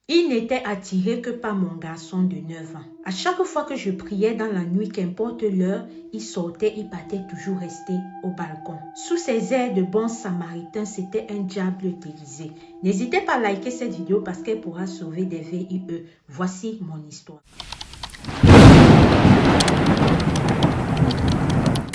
Il n'était attiré que par mon garçon de 9 ans. À chaque fois que je priais dans la nuit, qu'importe l'heure, il sortait, il partait toujours rester au balcon. Sous ses airs de bon samaritain, c'était un diable déguisé. N'hésitez pas à liker cette vidéo parce qu'elle pourra sauver des VIE. Voici mon histoire.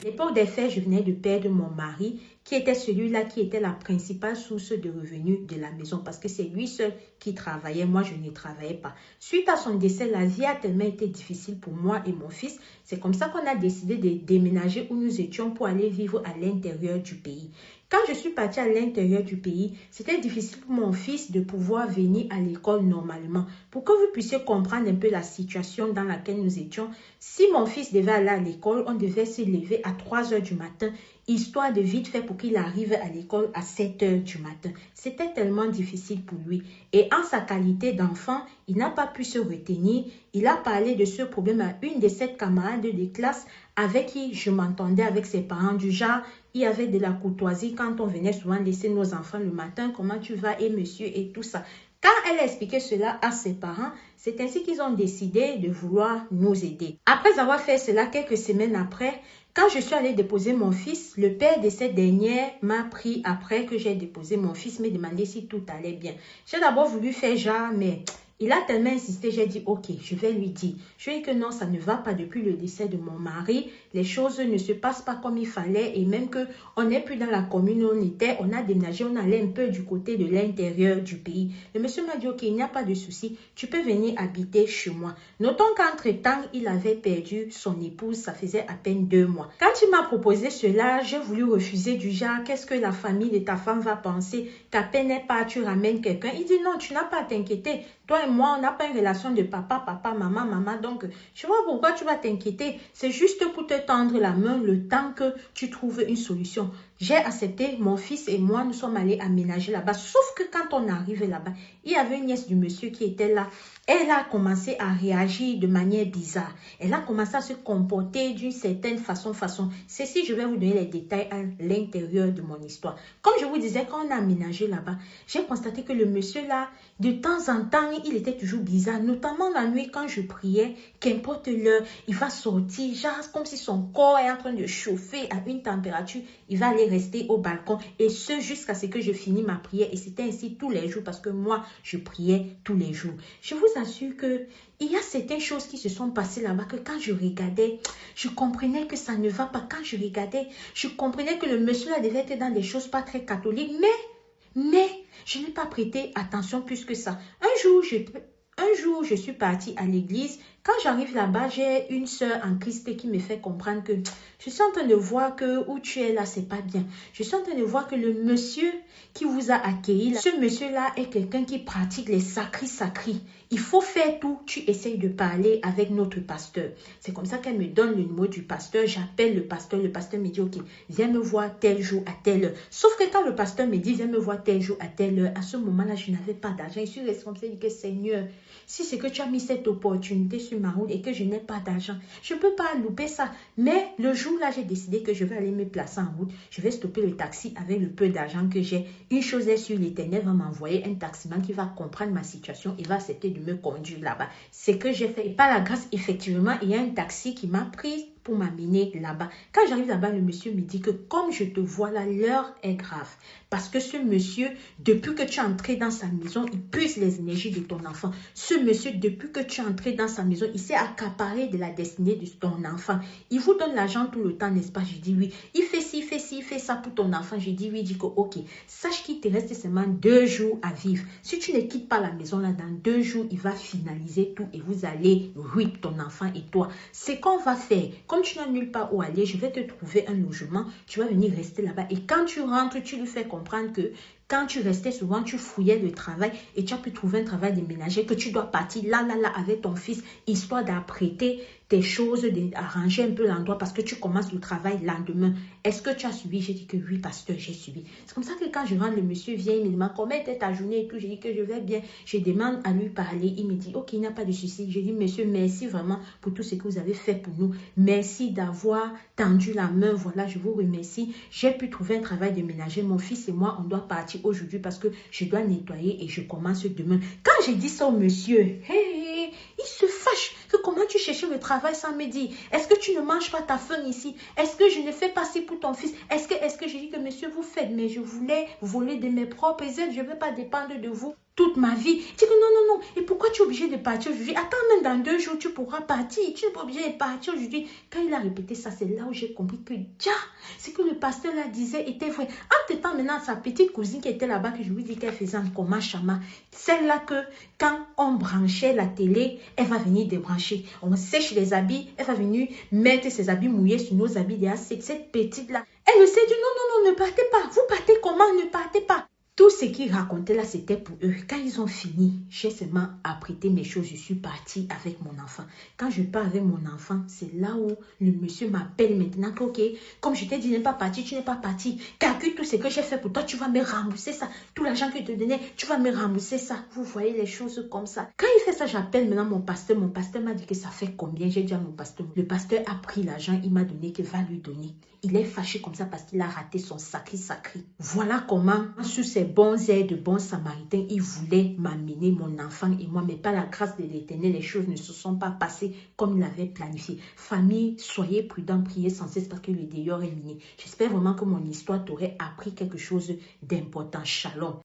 À l'époque des faits, je venais de perdre mon mari, qui était celui-là qui était la principale source de revenus de la maison parce que c'est lui seul qui travaillait, moi je ne travaillais pas. Suite à son décès, la vie a tellement été difficile pour moi et mon fils. C'est comme ça qu'on a décidé de déménager où nous étions pour aller vivre à l'intérieur du pays. Quand je suis partie à l'intérieur du pays, c'était difficile pour mon fils de pouvoir venir à l'école normalement. Pour que vous puissiez comprendre un peu la situation dans laquelle nous étions, si mon fils devait aller à l'école, on devait se lever à 3 heures du matin, histoire de vite fait pour qu'il arrive à l'école à 7 heures du matin. C'était tellement difficile pour lui. Et en sa qualité d'enfant, il n'a pas pu se retenir. Il a parlé de ce problème à une de ses camarades de classe avec qui je m'entendais avec ses parents du genre. Il y avait de la courtoisie quand on venait souvent laisser nos enfants le matin. Comment tu vas et monsieur et tout ça. Quand elle a expliqué cela à ses parents, c'est ainsi qu'ils ont décidé de vouloir nous aider. Après avoir fait cela, quelques semaines après, quand je suis allée déposer mon fils, le père de cette dernière m'a pris après que j'ai déposé mon fils, me demandé si tout allait bien. J'ai d'abord voulu faire genre, mais il a tellement insisté, j'ai dit ok, je vais lui dire. Je lui ai dit que non, ça ne va pas depuis le décès de mon mari. Les choses ne se passent pas comme il fallait et même qu'on n'est plus dans la commune où on était, on a déménagé, on allait un peu du côté de l'intérieur du pays. Le monsieur m'a dit ok, il n'y a pas de souci, tu peux venir habiter chez moi. Notons qu'entre-temps, il avait perdu son épouse, ça faisait à peine 2 mois. Quand il m'a proposé cela, j'ai voulu refuser du genre, qu'est-ce que la famille de ta femme va penser? Ta peine n'est pas, tu ramènes quelqu'un. Il dit non, tu n'as pas à t'inquiéter. Toi et moi, on n'a pas une relation de papa, maman, maman. Donc, je vois pourquoi tu vas t'inquiéter. C'est juste pour te tendre la main le temps que tu trouves une solution. J'ai accepté, mon fils et moi, nous sommes allés aménager là-bas. Sauf que quand on arrive là-bas, il y avait une nièce du monsieur qui était là. Elle a commencé à réagir de manière bizarre. Elle a commencé à se comporter d'une certaine façon. Ceci, je vais vous donner les détails à l'intérieur de mon histoire. Comme je vous disais, quand on a aménagé là-bas, j'ai constaté que le monsieur là, de temps en temps, il était toujours bizarre. Notamment la nuit, quand je priais, qu'importe l'heure, il va sortir, genre comme si son corps est en train de chauffer à une température. Il va aller rester au balcon et ce jusqu'à ce que je finis ma prière. Et c'était ainsi tous les jours parce que moi, je priais tous les jours. Je vous assure que il y a certaines choses qui se sont passées là-bas que quand je regardais, je comprenais que ça ne va pas. Quand je regardais, je comprenais que le monsieur là devait être dans des choses pas très catholiques. Mais, je n'ai pas prêté attention plus que ça. Un jour, je suis partie à l'église. Quand j'arrive là-bas, j'ai une sœur en Christ qui me fait comprendre que je suis en train de voir que où tu es là, c'est pas bien. Je suis en train de voir que le monsieur qui vous a accueilli, ce monsieur-là est quelqu'un qui pratique les sacris. Il faut faire tout. Tu essayes de parler avec notre pasteur. C'est comme ça qu'elle me donne le numéro du pasteur. J'appelle le pasteur. Le pasteur me dit, ok, viens me voir tel jour à telle heure. Sauf que quand le pasteur me dit, viens me voir tel jour à telle heure, à ce moment-là, je n'avais pas d'argent. Je suis responsable de que Seigneur, si c'est que tu as mis cette opportunité sur ma route et que je n'ai pas d'argent, je ne peux pas louper ça. Mais le jour-là, j'ai décidé que je vais aller me placer en route. Je vais stopper le taxi avec le peu d'argent que j'ai. Une chose est sûre, l'Éternel va m'envoyer un taximan qui va comprendre ma situation et va accepter de me conduire là-bas. C'est que j'ai fait. Et par la grâce, effectivement, il y a un taxi qui m'a prise pour m'amener là-bas. Quand j'arrive là-bas, le monsieur me dit que comme je te vois là, l'heure est grave. Parce que ce monsieur, depuis que tu es entré dans sa maison, il puise les énergies de ton enfant. Ce monsieur, depuis que tu es entré dans sa maison, il s'est accaparé de la destinée de ton enfant. Il vous donne l'argent tout le temps, n'est-ce pas? Je dis oui. Il fait ci, il fait ci, il fait ça pour ton enfant. Je dis oui, il dit que ok. Sache qu'il te reste seulement 2 jours à vivre. Si tu ne quittes pas la maison là, dans 2 jours, il va finaliser tout et vous allez rip ton enfant et toi. C'est qu'on va faire. Comme tu n'as nulle part où aller, je vais te trouver un logement. Tu vas venir rester là-bas. Et quand tu rentres, tu lui fais comprendre que quand tu restais souvent, tu fouillais le travail et tu as pu trouver un travail de ménager que tu dois partir là avec ton fils, histoire d'apprêter tes choses, d'arranger un peu l'endroit parce que tu commences le travail le lendemain. Est-ce que tu as suivi? J'ai dit que oui, pasteur, j'ai suivi. C'est comme ça que quand je rentre, le monsieur vient, il me demande comment était ta journée et tout. J'ai dit que je vais bien. Je demande à lui parler. Il me dit, ok, il n'y a pas de souci. Je dis, monsieur, merci vraiment pour tout ce que vous avez fait pour nous. Merci d'avoir tendu la main. Voilà, je vous remercie. J'ai pu trouver un travail de ménager. Mon fils et moi, on doit partir partir aujourd'hui parce que je dois nettoyer et je commence demain. Quand j'ai dit ça au monsieur, hey, il se fâche. Que comment tu cherches le travail sans me dire? Est-ce que tu ne manges pas ta faim ici? Est-ce que je ne fais pas ci pour ton fils? Est-ce que j'ai dit que monsieur vous faites? Mais je voulais voler de mes propres ailes. Je ne veux pas dépendre de vous toute ma vie. Il dit que non. Et pourquoi tu es obligé de partir aujourd'hui? Attends, même dans 2 jours, tu pourras partir. Tu n'es pas obligé de partir aujourd'hui. Quand il a répété ça, c'est là où j'ai compris que ce que le pasteur là disait était vrai. En temps maintenant, sa petite cousine qui était là-bas, que je lui dis qu'elle faisait un coma chama, celle-là que quand on branchait la télé, elle va venir débrancher. On sèche les habits, elle va venir mettre ses habits mouillés sur nos habits. Cette petite-là, elle s'est dit non, ne partez pas. Vous partez comment? Ne partez pas. Tout ce qu'ils racontaient là, c'était pour eux. Quand ils ont fini, j'ai seulement apprêté mes choses. Je suis partie avec mon enfant. Quand je pars avec mon enfant, c'est là où le monsieur m'appelle maintenant. Ok, comme je t'ai dit, n'es pas parti, tu n'es pas parti. Calcule tout ce que j'ai fait pour toi, tu vas me rembourser ça. Tout l'argent que je te donnais, tu vas me rembourser ça. Vous voyez les choses comme ça. Quand il fait ça, j'appelle maintenant mon pasteur. Mon pasteur m'a dit que ça fait combien. J'ai dit à mon pasteur. Le pasteur a pris l'argent, il m'a donné qu'il va lui donner. Il est fâché comme ça parce qu'il a raté son sacré. Voilà comment, sur ces bons airs de bons samaritains, il voulait m'amener mon enfant et moi, mais par la grâce de l'Éternel, les choses ne se sont pas passées comme il avait planifié. Famille, soyez prudents, priez sans cesse parce que le dehors est miné. J'espère vraiment que mon histoire t'aurait appris quelque chose d'important. Shalom.